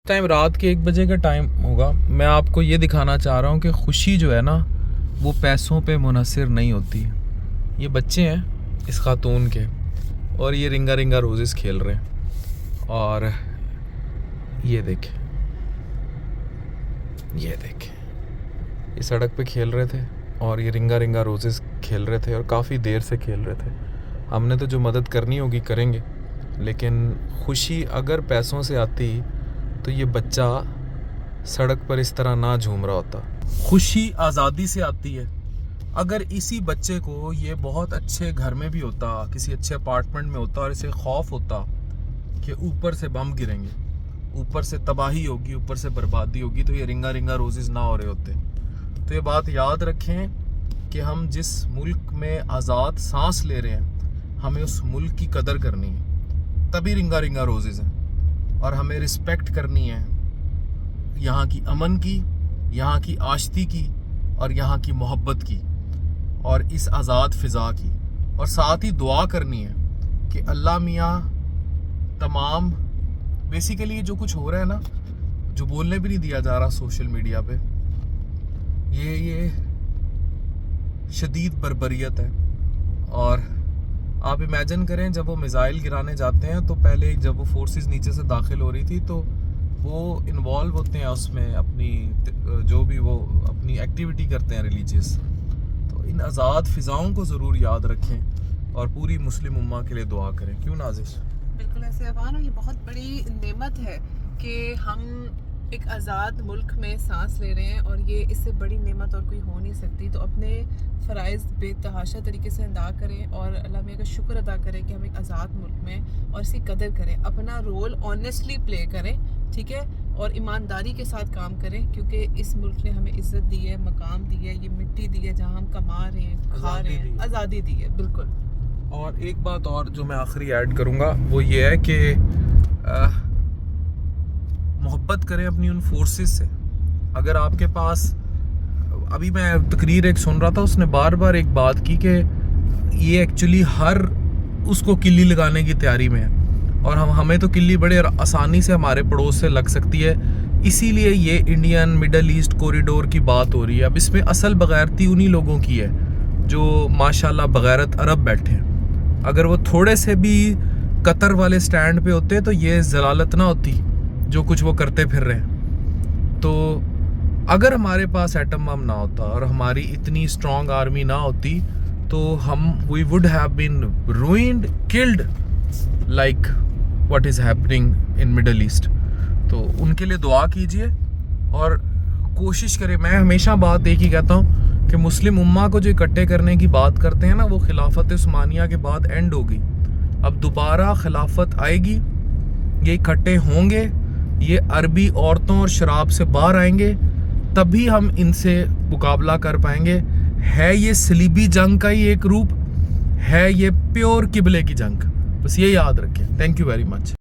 Time رات کے 1 بجے کا ٹائم ہوگا. میں آپ کو یہ دکھانا چاہ رہا ہوں کہ خوشی جو ہے نا وہ پیسوں پہ منحصر نہیں ہوتی. یہ بچے ہیں اس خاتون کے اور یہ رنگا رنگا روزز کھیل رہے ہیں. اور یہ دیکھیں یہ سڑک پہ کھیل رہے تھے اور یہ رنگا رنگا روزز کھیل رہے تھے اور کافی دیر سے کھیل رہے تھے. ہم نے تو جو مدد کرنی ہوگی کریں گے, لیکن خوشی اگر پیسوں سے آتی تو یہ بچہ سڑک پر اس طرح نہ جھوم رہا ہوتا. خوشی آزادی سے آتی ہے. اگر اسی بچے کو یہ بہت اچھے گھر میں بھی ہوتا, کسی اچھے اپارٹمنٹ میں ہوتا اور اسے خوف ہوتا کہ اوپر سے بم گریں گے, اوپر سے تباہی ہوگی, اوپر سے بربادی ہوگی, تو یہ رنگا رنگا روزز نہ ہو رہے ہوتے. تو یہ بات یاد رکھیں کہ ہم جس ملک میں آزاد سانس لے رہے ہیں ہمیں اس ملک کی قدر کرنی ہے, تبھی رنگا رنگا روزز ہیں. اور ہمیں رسپیکٹ کرنی ہے یہاں کی امن کی, یہاں کی آشتی کی, اور یہاں کی محبت کی, اور اس آزاد فضا کی. اور ساتھ ہی دعا کرنی ہے کہ اللہ میاں تمام بیسیکلی جو کچھ ہو رہا ہے نا, جو بولنے بھی نہیں دیا جا رہا سوشل میڈیا پہ, یہ شدید بربریت ہے. اور آپ امیجن کریں جب وہ میزائل گرانے جاتے ہیں تو پہلے جب وہ فورسز نیچے سے داخل ہو رہی تھی تو وہ انوالو ہوتے ہیں اس میں, اپنی جو بھی وہ اپنی ایکٹیویٹی کرتے ہیں ریلیجیس. تو ان آزاد فضاؤں کو ضرور یاد رکھیں اور پوری مسلم امہ کے لیے دعا کریں. کیوں نازش؟ بالکل ایسے افغان, یہ بہت بڑی نعمت ہے کہ ہم ایک آزاد ملک میں سانس لے رہے ہیں, اور یہ اس سے بڑی نعمت اور کوئی ہو نہیں سکتی. تو اپنے فرائض بے تحاشا طریقے سے ادا کریں اور اللہ میاں کا شکر ادا کریں کہ ہم ایک آزاد ملک میں, اور اس کی قدر کریں. اپنا رول آنیسٹلی پلے کریں, ٹھیک ہے, اور ایمانداری کے ساتھ کام کریں, کیونکہ اس ملک نے ہمیں عزت دی ہے, مقام دی ہے, یہ مٹی دی ہے جہاں ہم کما رہے ہیں, کھا رہے ہیں, آزادی دی ہے. بالکل. اور ایک بات اور جو میں آخری ایڈ کروں گا وہ یہ ہے کہ محبت کریں اپنی ان فورسز سے. اگر آپ کے پاس, ابھی میں تقریر ایک سن رہا تھا, اس نے بار بار ایک بات کی کہ یہ ایکچولی ہر اس کو کلی لگانے کی تیاری میں ہے, اور ہمیں تو کلی بڑے آسانی سے ہمارے پڑوس سے لگ سکتی ہے, اسی لیے یہ انڈین مڈل ایسٹ کوریڈور کی بات ہو رہی ہے. اب اس میں اصل بغیرتی انہی لوگوں کی ہے جو ماشاءاللہ بغیرت عرب بیٹھے ہیں. اگر وہ تھوڑے سے بھی قطر والے سٹینڈ پہ ہوتے تو یہ ضلالت نہ ہوتی جو کچھ وہ کرتے پھر رہے ہیں. تو اگر ہمارے پاس ایٹم بم نہ ہوتا اور ہماری اتنی اسٹرانگ آرمی نہ ہوتی تو ہم we would have been ruined, could like what is happening in Middle East. تو ان کے لیے دعا کیجئے اور کوشش کریں. میں ہمیشہ بات ایک ہی کہتا ہوں کہ مسلم امہ کو جو اکٹھے کرنے کی بات کرتے ہیں نا, وہ خلافت عثمانیہ کے بعد اینڈ ہوگی. اب دوبارہ خلافت آئے گی, یہ اکٹھے ہوں گے, یہ عربی عورتوں اور شراب سے باہر آئیں گے, تبھی ہم ان سے مقابلہ کر پائیں گے. ہے یہ صلیبی جنگ کا ہی ایک روپ, ہے یہ پیور قبلے کی جنگ. بس یہ یاد رکھیں. Thank you very much.